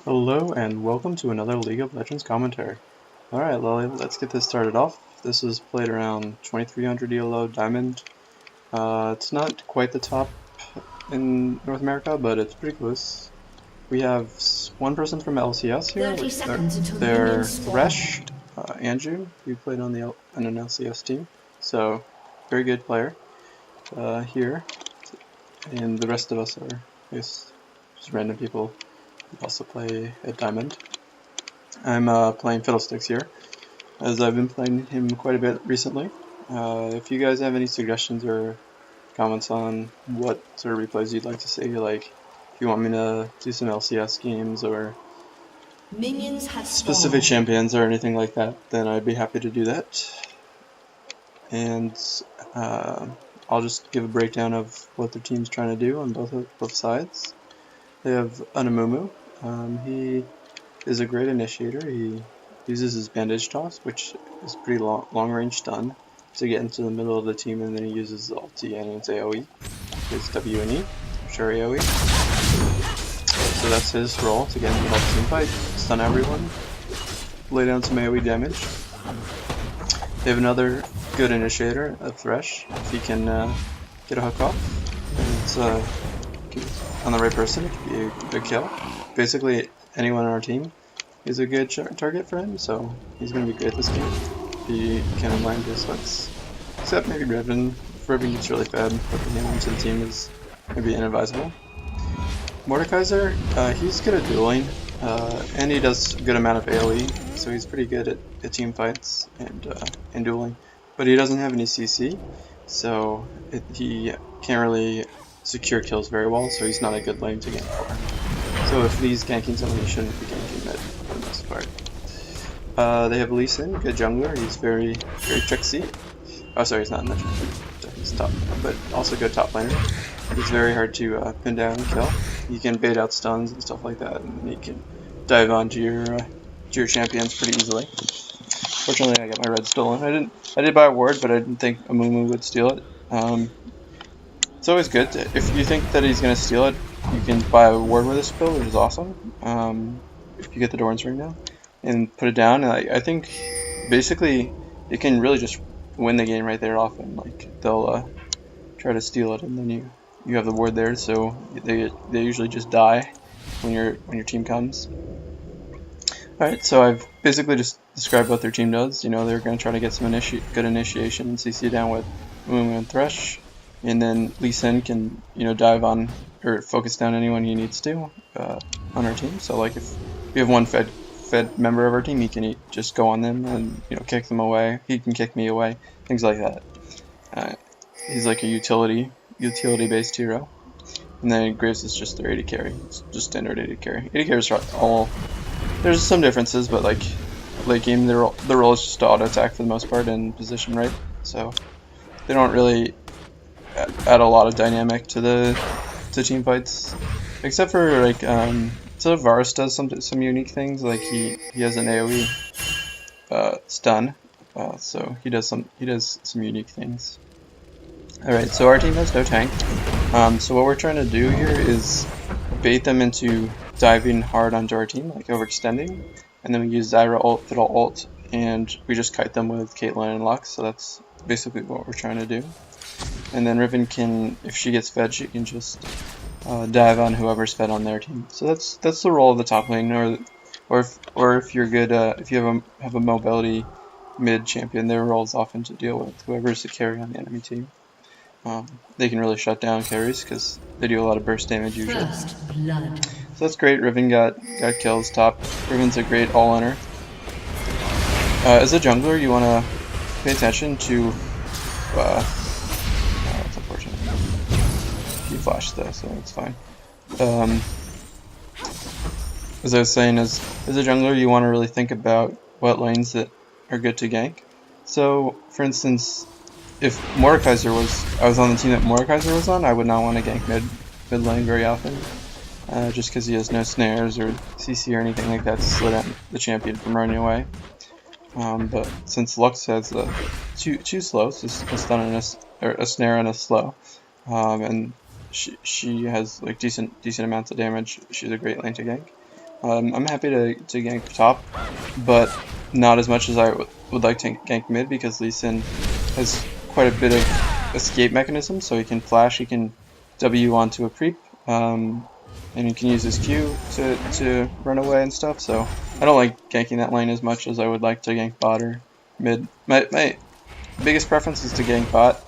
Hello and welcome to another League of Legends commentary. Alright Lily, let's get this started off. This is played around 2300 ELO Diamond. It's not quite the top in North America, but it's pretty close. We have one person from LCS here. 30 seconds until the They're minions spawn. Resh, Andrew, who played on an LCS team. So, very good player here. And the rest of us are, I guess, just random people who also play at Diamond. I'm playing Fiddlesticks here, as I've been playing him quite a bit recently. If you guys have any suggestions or comments on what sort of replays you'd like to see, like if you want me to do some LCS games or Minions have specific spawned. champions or anything like that, then I'd be happy to do that. And I'll just give a breakdown of what their team's trying to do on both sides. They have Unamumu. He is a great initiator. He uses his bandage toss, which is pretty long range stun, to get into the middle of the team, and then he uses his ulti and his AoE, his W and E, sure AoE. So that's his role, to get in the middle of the team fight, stun everyone, lay down some AoE damage. They have another good initiator, a Thresh. If he can get a hook off, and it's on the right person, it could be a good kill. Basically, anyone on our team is a good target for him, so he's going to be great this game. He can land his hooks. Except maybe Riven. If Riven gets really fed, putting him into the team is going to be inadvisable. Mordekaiser, he's good at dueling, and he does a good amount of AoE, so he's pretty good at team fights and dueling. But he doesn't have any CC, so he can't really secure kills very well, so he's not a good lane to gank for. So if he's ganking someone, he shouldn't be ganking mid for the most part. They have Lee Sin, good jungler. He's very tricksy. Oh, sorry, he's not in the jungle. He's top, but also good top laner. He's very hard to pin down and kill. You can bait out stuns and stuff like that, and he can dive onto your champions pretty easily. Fortunately, I got my red stolen. I did buy a ward, but I didn't think Amumu would steal it. It's always good if you think that he's gonna steal it. You can buy a ward with this build, which is awesome. If you get the Doran's Ring now, and put it down, and I think basically you can really just win the game right there often. Like they'll try to steal it, and then you have the ward there, so they usually just die when your team comes. Alright, so I've basically just described what their team does. You know, they're going to try to get some good initiation and CC down with Mumu and Thresh, and then Lee Sin can, you know, dive on or focus down anyone he needs to on our team. So like if we have one fed member of our team, he can just go on them and, you know, kick them away. He can kick me away, things like that. He's like a utility based hero. And then Graves is just their AD carry. It's just standard AD carry. AD carries are all. There's some differences, but like late game, the role is just to auto attack for the most part and position right. So they don't really add a lot of dynamic to team fights, except for like so Varus does some unique things. Like he has an AoE stun, so he does some unique things. Alright, so our team has no tank. So what we're trying to do here is bait them into diving hard onto our team, like overextending, and then we use Zyra ult, Fiddle ult, and we just kite them with Caitlyn and Lux, so that's basically what we're trying to do. And then Riven can, if she gets fed, she can just dive on whoever's fed on their team. So that's the role of the top lane, or if you're good, if you have a mobility mid champion, their role is often to deal with whoever's the carry on the enemy team. They can really shut down carries because they do a lot of burst damage usually. First blood. So that's great. Riven got kills top. Riven's a great all-inner. As a jungler, you want to pay attention to. That's unfortunate. You flashed though, so it's fine. As I was saying, as a jungler, you want to really think about what lanes that are good to gank. So, for instance, if Mordekaiser I was on the team that Mordekaiser was on, I would not want to gank mid lane very often, just because he has no snares or CC or anything like that to slow down the champion from running away. But since Lux has two slows, a stun and a snare and a slow, and she has like decent amounts of damage, she's a great lane to gank. I'm happy to gank top, but not as much as I would like to gank mid, because Lee Sin has quite a bit of escape mechanism, so he can flash, he can W onto a creep, and he can use his Q to run away and stuff, so I don't like ganking that lane as much as I would like to gank bot or mid. My biggest preference is to gank bot,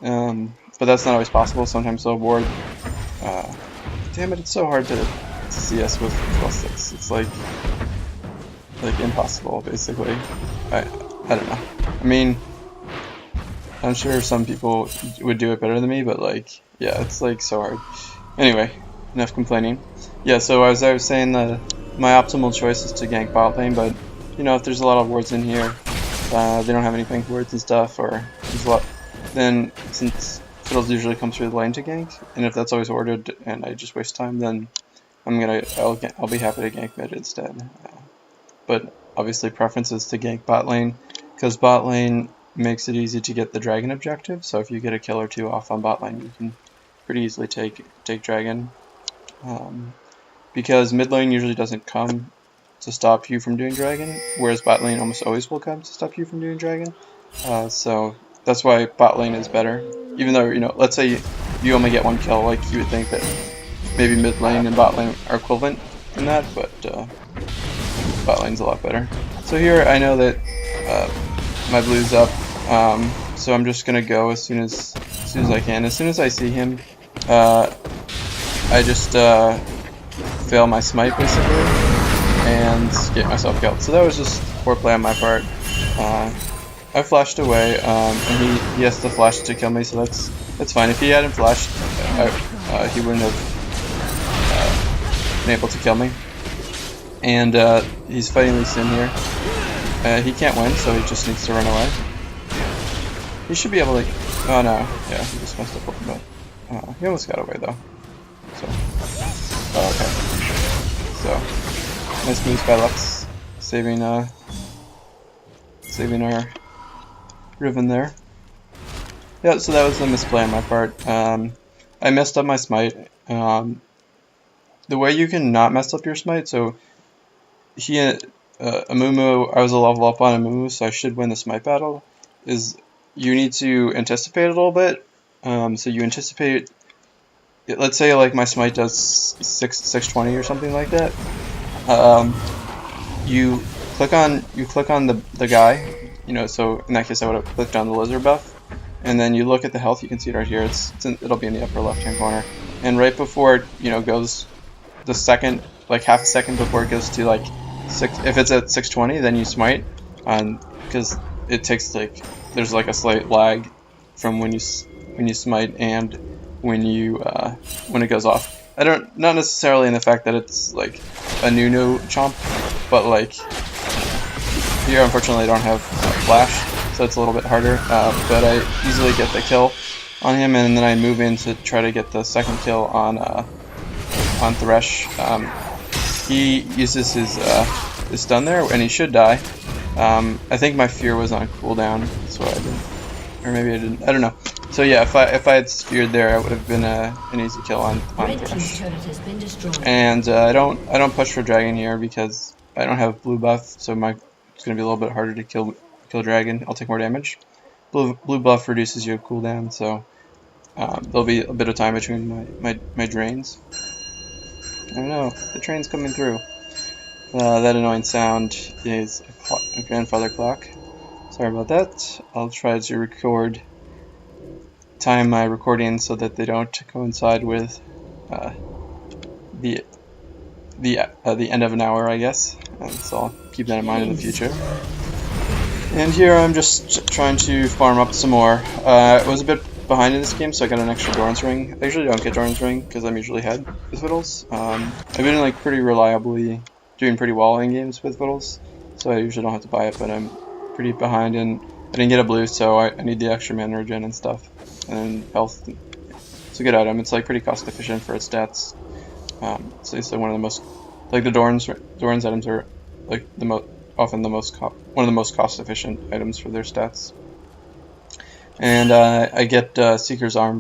but that's not always possible. Sometimes they'll ward. Damn it, it's so hard to CS with Fiddlesticks. It's like impossible, basically. I don't know. I mean, I'm sure some people would do it better than me, but like, yeah, it's like so hard. Anyway, enough complaining. Yeah, so as I was saying, my optimal choice is to gank bot lane, but you know, if there's a lot of wards in here, they don't have any pink wards and stuff, or there's a lot, then since Fiddles usually comes through the lane to gank, and if that's always ordered and I just waste time, then I'll be happy to gank mid instead. But obviously preference is to gank bot lane, because bot lane makes it easy to get the dragon objective. So if you get a kill or two off on bot lane, you can pretty easily take dragon. Because mid lane usually doesn't come to stop you from doing dragon, whereas bot lane almost always will come to stop you from doing dragon. So that's why bot lane is better. Even though, you know, let's say you only get one kill, like you would think that maybe mid lane and bot lane are equivalent in that, but bot lane's a lot better. So here I know that my blue's up, so I'm just gonna go as soon as I can. As soon as I see him, I just fail my smite basically and get myself killed. So that was just poor play on my part. I flashed away, and he has to flash to kill me, so that's fine. If he hadn't flashed, he wouldn't have been able to kill me. And he's fighting Lee Sin here. He can't win, so he just needs to run away. He should be able to. Oh no, yeah, he just messed up a little bit. He almost got away though. So, oh, okay. So, nice moves by Lux, saving our Riven there. Yeah, so that was a misplay on my part. I messed up my smite. The way you can not mess up your smite, so Amumu, I was a level up on Amumu, so I should win the smite battle, is you need to anticipate a little bit. So you anticipate, let's say like my smite does 620 or something like that. You click on the guy, you know, so in that case I would have clicked on the lizard buff, and then you look at the health. You can see it right here. It'll be in the upper left hand corner, and right before it, you know, goes the second, like half a second before it goes to like 6, if it's at 620, then you smite, because it takes like, there's like a slight lag from when you smite and when it goes off. Not necessarily in the fact that it's like a new chomp, but like here unfortunately I don't have flash, so it's a little bit harder, but I easily get the kill on him, and then I move in to try to get the second kill on Thresh. He uses his stun there, and he should die. I think my fear was on cooldown, so I didn't, or maybe I didn't. I don't know. So yeah, if I had speared there, I would have been an easy kill on Thresh. And I don't push for dragon here because I don't have blue buff, so it's gonna be a little bit harder to kill dragon. I'll take more damage. Blue buff reduces your cooldown, so there'll be a bit of time between my drains. I don't know, the train's coming through. That annoying sound is a grandfather clock. Sorry about that. I'll try to time my recordings so that they don't coincide with the end of an hour, I guess. So I'll keep that in mind in the future. And here I'm just trying to farm up some more. I was a bit behind in this game, so I got an extra Doran's ring. I usually don't get Doran's ring because I'm usually ahead with Fiddles. I've been like pretty reliably doing pretty well in games with Fiddles, so I usually don't have to buy it, but I'm pretty behind, and I didn't get a blue, so I need the extra mana regen and stuff, and health. It's a good item. It's like pretty cost efficient for its stats. So it's like one of the most, like the Doran's items are like often one of the most cost efficient items for their stats. And I get Seeker's Arm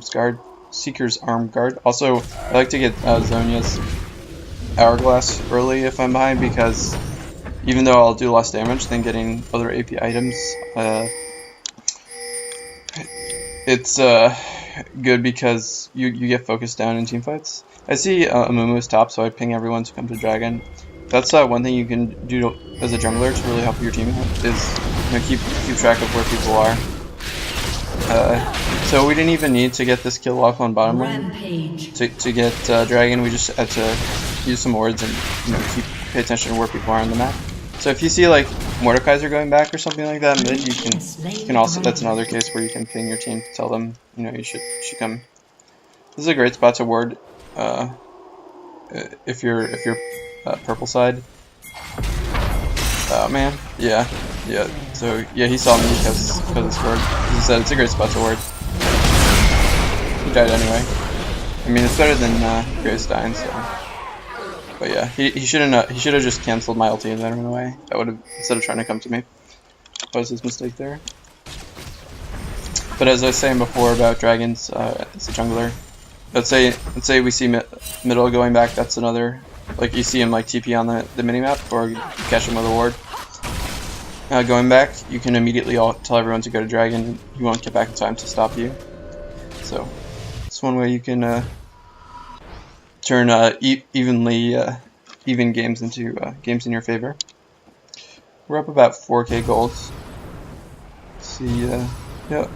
Guard. Also, I like to get Zhonya's Hourglass early if I'm behind, because even though I'll do less damage than getting other AP items, it's good because you get focused down in team fights. I see Amumu's top, so I ping everyone to come to Dragon. That's one thing you can do as a jungler to really help your team is keep track of where people are. So we didn't even need to get this kill off on bottom lane to get Dragon. We just had to use some wards and pay attention to where people are on the map. So if you see like Mordekaiser going back or something like that mid, you can also, that's another case where you can ping your team to tell them you should come. This is a great spot to ward if you're purple side. Oh man, yeah. So yeah, he saw me because of scored. As I said, it's a great spot to ward. He died anyway. I mean, it's better than Graves dying. So, but yeah, he shouldn't. He should have just canceled my ulti and then run away. That would have, instead of trying to come to me. That was his mistake there. But as I was saying before about dragons, as a jungler, let's say we see middle going back. That's another, like you see him like TP on the minimap or catch him with a ward. Going back, you can immediately tell everyone to go to dragon. You won't get back in time to stop you. So it's one way you can turn even games into games in your favor. We're up about 4k gold. Let's see, yeah.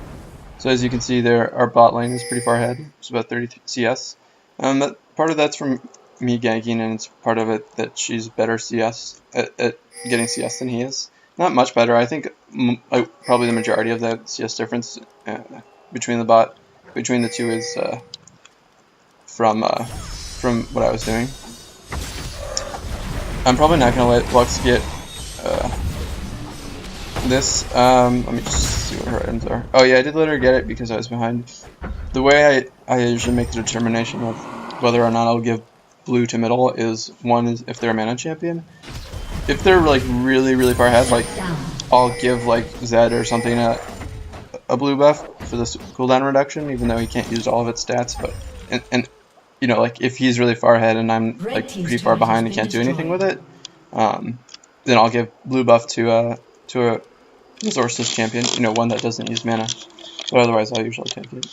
So as you can see there, our bot lane is pretty far ahead. It's about 30 CS. Part of that's from me ganking, and it's part of it that she's better CS at getting CS than he is. Not much better. I think probably the majority of that CS difference between the two is from what I was doing. I'm probably not gonna let Lux get this. Let me just see what her items are. Oh yeah, I did let her get it because I was behind. The way I usually make the determination of whether or not I'll give blue to middle is, one is if they're a mana champion. If they're like really far ahead, like I'll give like Zed or something a blue buff for this cooldown reduction, even though he can't use all of its stats. But and like if he's really far ahead and I'm like pretty far behind and can't do anything with it, then I'll give blue buff to a resourceless champion, one that doesn't use mana. But otherwise, I'll usually take it.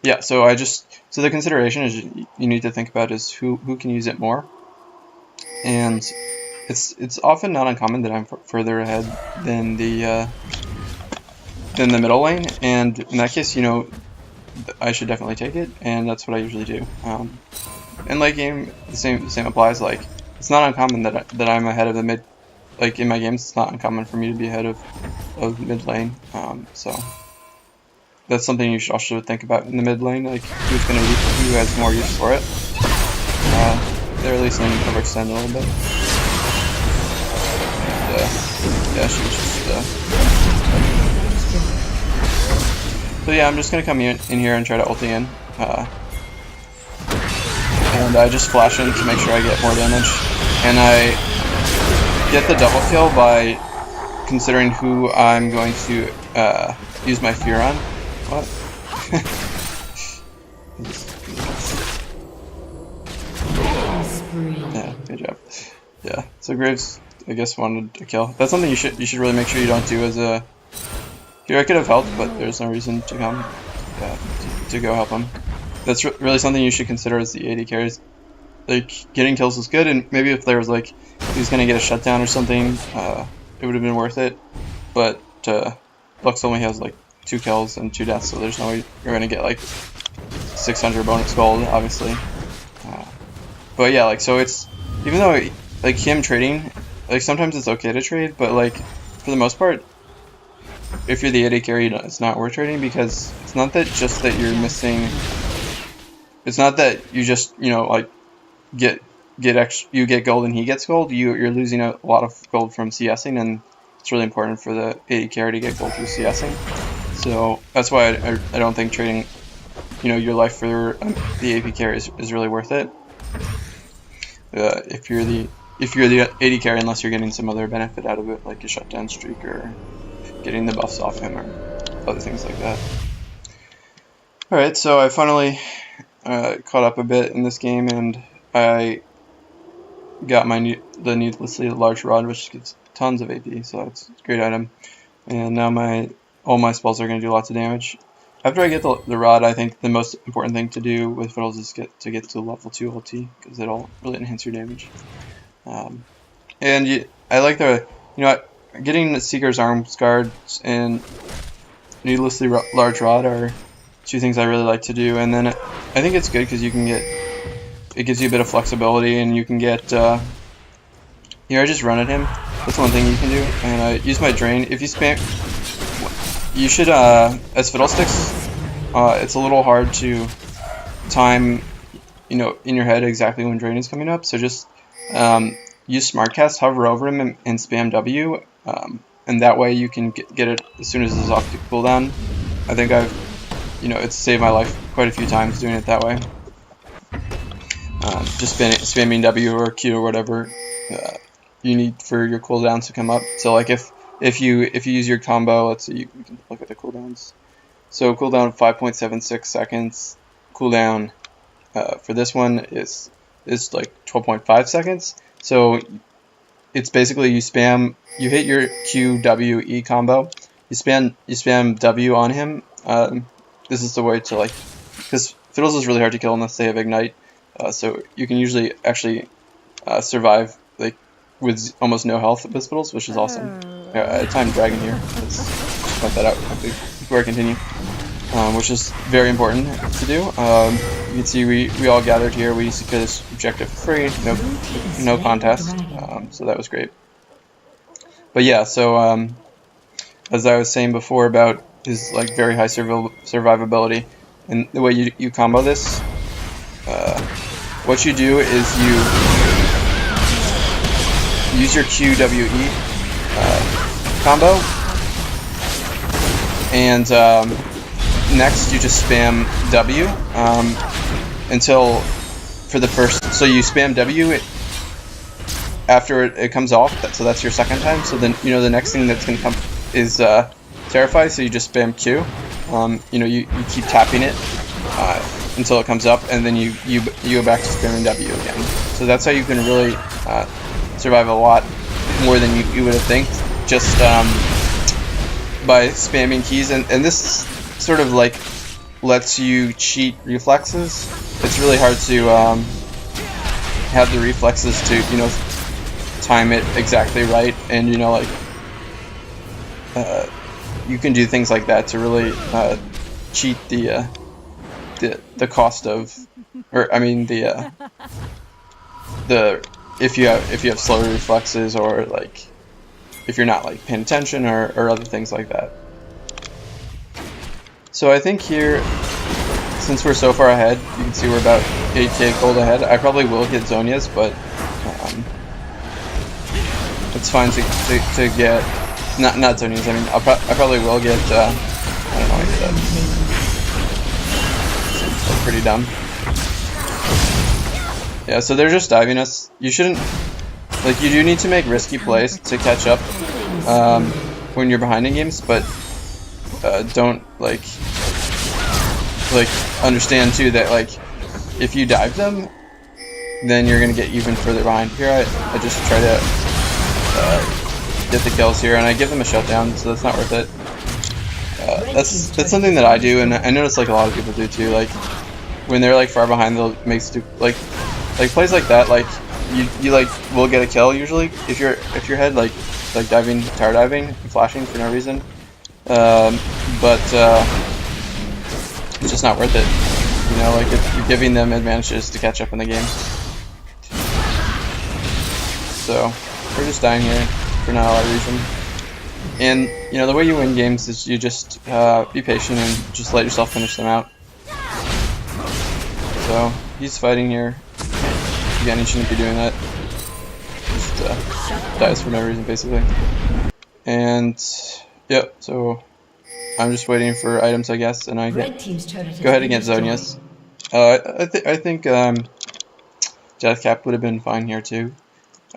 Yeah, so so the consideration is you need to think about is who can use it more. And it's often not uncommon that I'm further ahead than the middle lane, and in that case, I should definitely take it, and that's what I usually do. In late game, the same applies. Like it's not uncommon that I'm ahead of the mid. Like in my games, it's not uncommon for me to be ahead of mid lane. So that's something you should also think about in the mid lane. Like who has more use for it. They're at least letting him overextend a little bit. And, yeah, she was just. So yeah, I'm just gonna come in here and try to ulti in, and I just flash in to make sure I get more damage, and I get the double kill by considering who I'm going to use my fear on. What? Yeah, good job. Yeah, so Graves, I guess, wanted a kill. That's something you should really make sure you don't do as a. Here, I could have helped, but there's no reason to come to go help him. That's really something you should consider as the AD carries. Like getting kills is good, and maybe if there was like he's gonna get a shutdown or something, it would have been worth it. But Lux only has like 2 kills and 2 deaths, so there's no way you're gonna get like 600 bonus gold, obviously. But yeah, like so it's, even though like him trading, like sometimes it's okay to trade, but like for the most part, if you're the AD carry, it's not worth trading, because it's not that just that you're missing. It's not that you just like get you get gold and he gets gold. You're losing a lot of gold from CSing, and it's really important for the AD carry to get gold through CSing. So that's why I don't think trading your life for the AP carry is really worth it. If you're the AD carry, unless you're getting some other benefit out of it, like a shutdown streak or getting the buffs off him or other things like that. Alright, so I finally caught up a bit in this game, and I got the needlessly large rod, which gives tons of AP, so that's a great item. And now all my spells are going to do lots of damage. After I get the rod, I think the most important thing to do with Fiddles is get to level 2 ulti, because it'll really enhance your damage. I like getting the Seeker's Arms Guards and needlessly large rod are two things I really like to do. And then I think it's good because it gives you a bit of flexibility, and you can get here I just run at him. That's one thing you can do. And I use my drain. If you spam, you should as Fiddlesticks, it's a little hard to time, in your head exactly when drain is coming up. So just use Smartcast, hover over him, and spam W, and that way you can get it as soon as it's off the cooldown. I think it's saved my life quite a few times doing it that way. Just spamming W or Q or whatever you need for your cooldowns to come up. So like if you use your combo, let's see, you can look at the cooldowns. So cooldown 5.76 seconds. Cooldown for this one is like 12.5 seconds. So it's basically you hit your Q W E combo. You spam W on him. This is the way to because Fiddles is really hard to kill unless they have Ignite. So you can usually actually survive with almost no health with Fiddles, which is awesome. Time Dragon here. Let's point that out before I continue. Which is very important to do. You can see we all gathered here. We secured this objective for free, no contest. So that was great. But yeah, so as I was saying before about his very high survivability, and the way you combo this, what you do is you use your QWE combo, and next you just spam W until for the first. So you spam W after it comes off. So that's your second time. So then the next thing that's gonna come is Terrify. So you just spam Q. You keep tapping it until it comes up, and then you go back to spamming W again. So that's how you can really survive a lot more than you would have think, just by spamming keys. And this sort of lets you cheat reflexes. It's really hard to have the reflexes to time it exactly right, and you can do things like that to really cheat the cost of, or I mean the if you have slower reflexes, or if you're not paying attention, or other things like that. So I think here, since we're so far ahead, you can see we're about 8k gold ahead. I probably will get Zonia's, but it's fine to get not Zonia's. I mean, I probably will get I don't know, I get that. That's pretty dumb. Yeah, so they're just diving us. You shouldn't, you do need to make risky plays to catch up when you're behind in games, but don't understand too that if you dive them, then you're gonna get even further behind. Here I just try to get the kills here, and I give them a shutdown, so that's not worth it. That's something that I do, and I notice a lot of people do too. When they're far behind, they'll make plays like that. You will get a kill usually if your head diving, tower diving, and flashing for no reason. But it's just not worth it. If you're giving them advantages to catch up in the game. So we're just dying here for not a lot of reason. And the way you win games is you just be patient and just let yourself finish them out. So he's fighting here. Again, he shouldn't be doing that. Just dies for no reason, basically. And yep. So I'm just waiting for items, I guess, and I go ahead and get Zonia's. I think Death Cap would have been fine here too.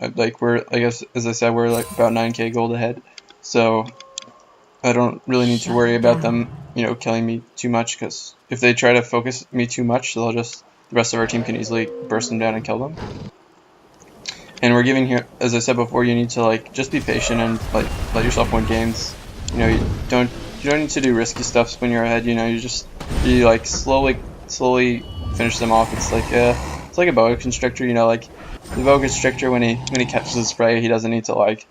I guess as I said, we're about 9k gold ahead, so I don't really need to worry about them, killing me too much, because if they try to focus me too much, they'll just the rest of our team can easily burst them down and kill them. And we're giving here, as I said before, you need to like just be patient and like let yourself win games. You know, you don't need to do risky stuff when you're ahead. You know, you like slowly finish them off. It's like a boa constrictor. You know, like the boa constrictor when he catches his prey, he doesn't need to like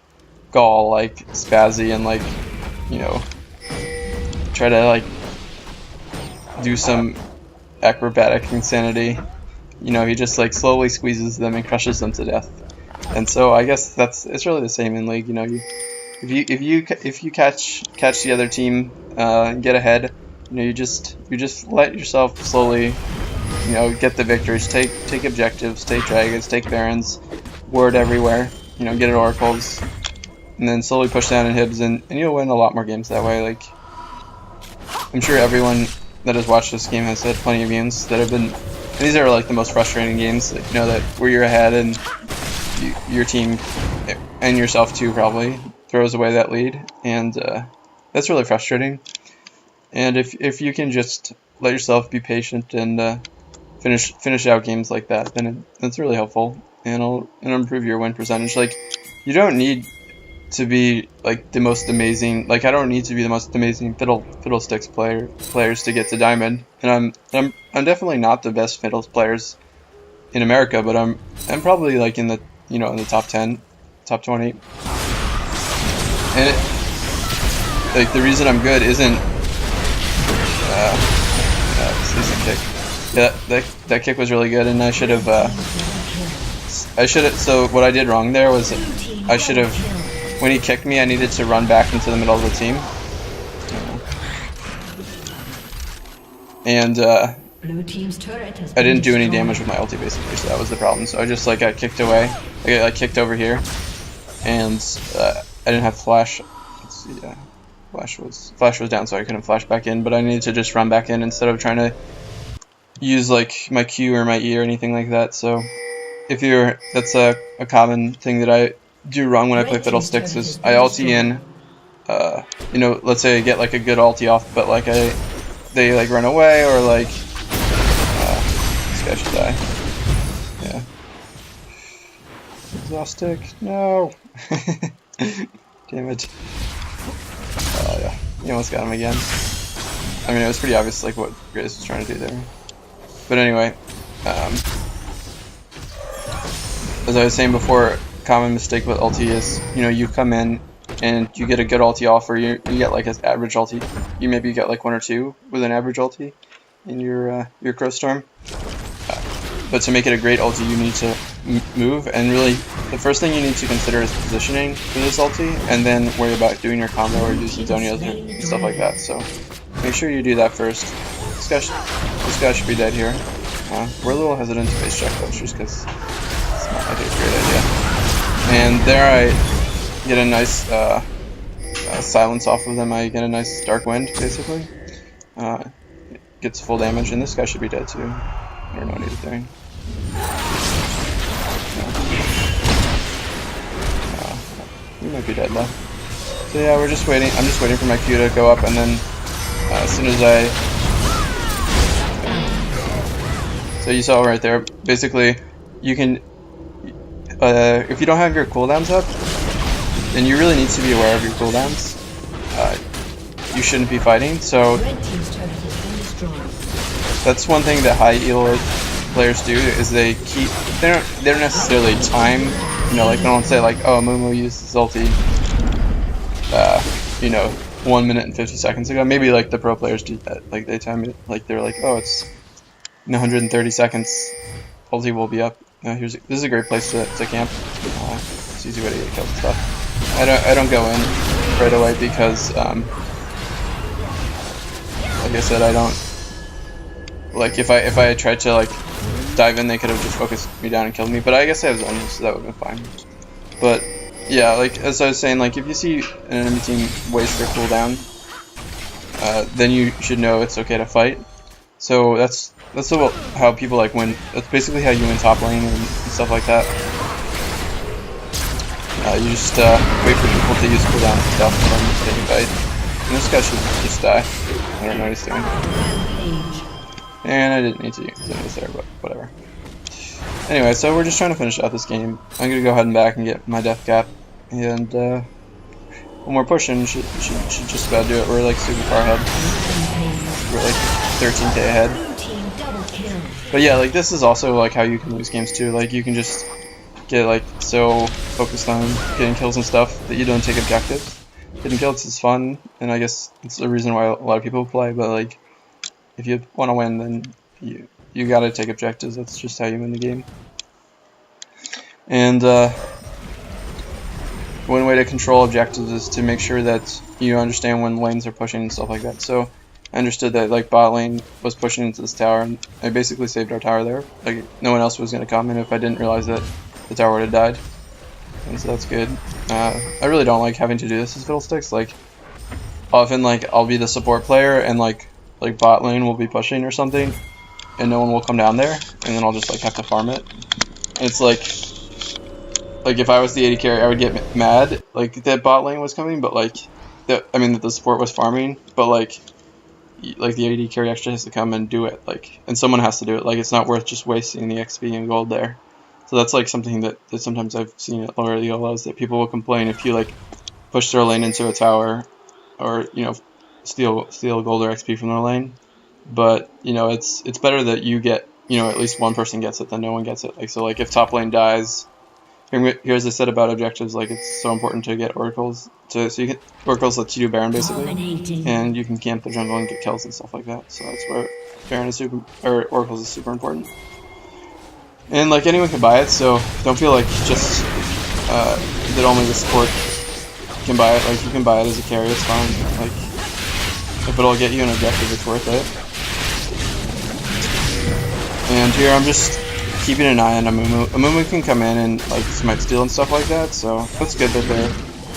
go all like spazzy and like, you know, try to like do some acrobatic insanity. You know, he just like slowly squeezes them and crushes them to death. And so I guess it's really the same in League. You know, if you catch the other team and get ahead, you know, you just let yourself slowly, you know, get the victories, take objectives, take dragons, take barons, ward everywhere, you know, get it oracles, and then slowly push down inhibs, and you'll win a lot more games that way. Like, I'm sure everyone that has watched this game has had plenty of games that have been, and these are like the most frustrating games, you know, that where you're ahead and your team and yourself too probably throws away that lead, and that's really frustrating. And if you can just let yourself be patient and finish out games like that, then that's really helpful, and it'll improve your win percentage. Like, you don't need to be like the most amazing. Like, I don't need to be the most amazing Fiddlesticks players to get to Diamond, and I'm definitely not the best Fiddles players in America, but I'm probably like in the, you know, in the top 10, top 20. And like the reason I'm good isn't decent kick. Yeah, that kick was really good, and I should have. So what I did wrong there was I should have. When he kicked me, I needed to run back into the middle of the team. And Blue team's turret has I didn't do any destroyed. damage with my ulti basically, so that was the problem. So I just like got kicked away. I got like kicked over here, and I didn't have flash. Let's see, flash was down, so I couldn't flash back in. But I needed to just run back in instead of trying to use like my Q or my E or anything like that. So that's a common thing that I do wrong when I play Fiddlesticks is I ulti in. You know, let's say I get like a good ulti off, but like they like run away or like. This guy should die. Yeah. Exhaustic. No. Damn it. Oh yeah. You almost got him again. I mean, it was pretty obvious like what Grace was trying to do there. But anyway, as I was saying before, common mistake with ulti is, you know, you come in and you get a good ulti off, or you get like an average ulti. You maybe get like one or two with an average ulti in your Crow Storm. But to make it a great ulti, you need to move, and really, the first thing you need to consider is positioning for this ulti, and then worry about doing your combo or using Zonias and stuff like that. So make sure you do that first. This guy should be dead here. We're a little hesitant to face check though, just because it's not, I think, a great idea. And there I get a nice silence off of them. I get a nice Dark Wind, basically. Gets full damage, and this guy should be dead too. I don't know what he's doing. He might be dead though. So yeah, we're just waiting. I'm just waiting for my Q to go up, and then as soon as so you saw right there, basically, you can, if you don't have your cooldowns up, then you really need to be aware of your cooldowns. You shouldn't be fighting, so that's one thing that high elo players do, is they don't necessarily time, you know, like they don't say like, oh, Mumu used his ulti, you know, 1 minute and 50 seconds ago. Maybe like the pro players do that, like they time it, like they're like, oh, it's in 130 seconds, ulti will be up. This is a great place to camp. It's an easy way to get kills and stuff. I don't go in right away because, like I said, I don't. Like if I tried to like dive in, they could have just focused me down and killed me. But I guess I have Zonia, so that would have been fine. But yeah, like as I was saying, like if you see an enemy team waste their cooldown, then you should know it's okay to fight. So that's how people like win. That's basically how you win top lane and stuff like that. You just wait for people to use cooldown and stuff, and then take a fight. And this guy should just die. I don't know what he's doing. And I didn't need to use this there, but whatever. Anyway, so we're just trying to finish out this game. I'm gonna go ahead and back and get my death cap, and when we're pushing, should just about do it. We're like super far ahead. We're like 13k ahead. But yeah, like this is also like how you can lose games too. Like you can just get like so focused on getting kills and stuff that you don't take objectives. Getting kills is fun, and I guess it's the reason why a lot of people play. But like, if you want to win, then you gotta take objectives. That's just how you win the game. And one way to control objectives is to make sure that you understand when lanes are pushing and stuff like that. So I understood that like bot lane was pushing into this tower, and I basically saved our tower there. Like no one else was gonna come, and if I didn't realize that, the tower would have died. And so that's good. I really don't like having to do this as Fiddlesticks. Like often, like I'll be the support player, and like bot lane will be pushing or something, and no one will come down there, and then I'll just like have to farm it. And it's like if I was the AD carry, I would get mad like that bot lane was coming, but like that the support was farming, but like the AD carry actually has to come and do it, like, and someone has to do it. Like it's not worth just wasting the XP and gold there. So that's like something that sometimes I've seen at lower ELOs that people will complain if you like push their lane into a tower, or steal gold or XP from their lane. But it's better that you get at least one person gets it than no one gets it. Like so, like if top lane dies. Here's a set about objectives. Like it's so important to get oracles. So you get oracles lets you do Baron basically, and you can camp the jungle and get kills and stuff like that. So that's where Baron is oracles is super important. And like anyone can buy it, so don't feel like just that only the support can buy it. Like you can buy it as a carry, it's fine. Like if it'll get you an objective, it's worth it. And here I'm just keeping an eye on Amumu. Amumu can come in and like smite steal and stuff like that, so that's good that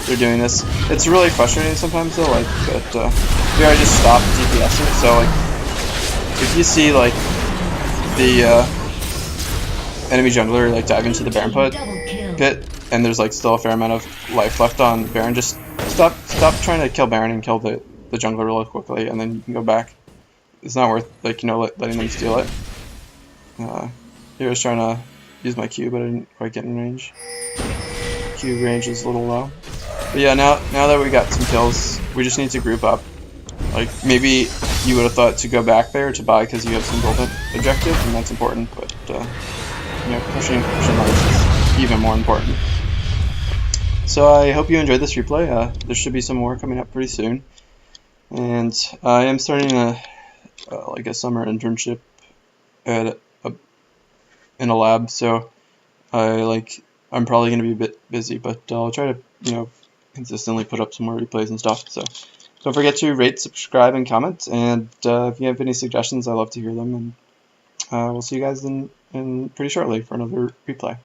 they're doing this. It's really frustrating sometimes though, like, but here I just stopped DPSing. So like, if you see like the enemy jungler like dive into the Baron pit, and there's like still a fair amount of life left on Baron, just stop trying to kill Baron and kill the jungler really quickly, and then you can go back. It's not worth like letting them steal it. Here I was trying to use my Q, but I didn't quite get in range. Q range is a little low. But yeah, now that we got some kills, we just need to group up. Like maybe you would have thought to go back there to buy because you have some gold objective, and that's important. But pushing life is even more important. So I hope you enjoyed this replay. There should be some more coming up pretty soon, and I am starting a summer internship at in a lab, so I'm probably going to be a bit busy, but I'll try to consistently put up some more replays and stuff. So don't forget to rate, subscribe, and comment, and if you have any suggestions, I love to hear them, and we'll see you guys in pretty shortly for another replay.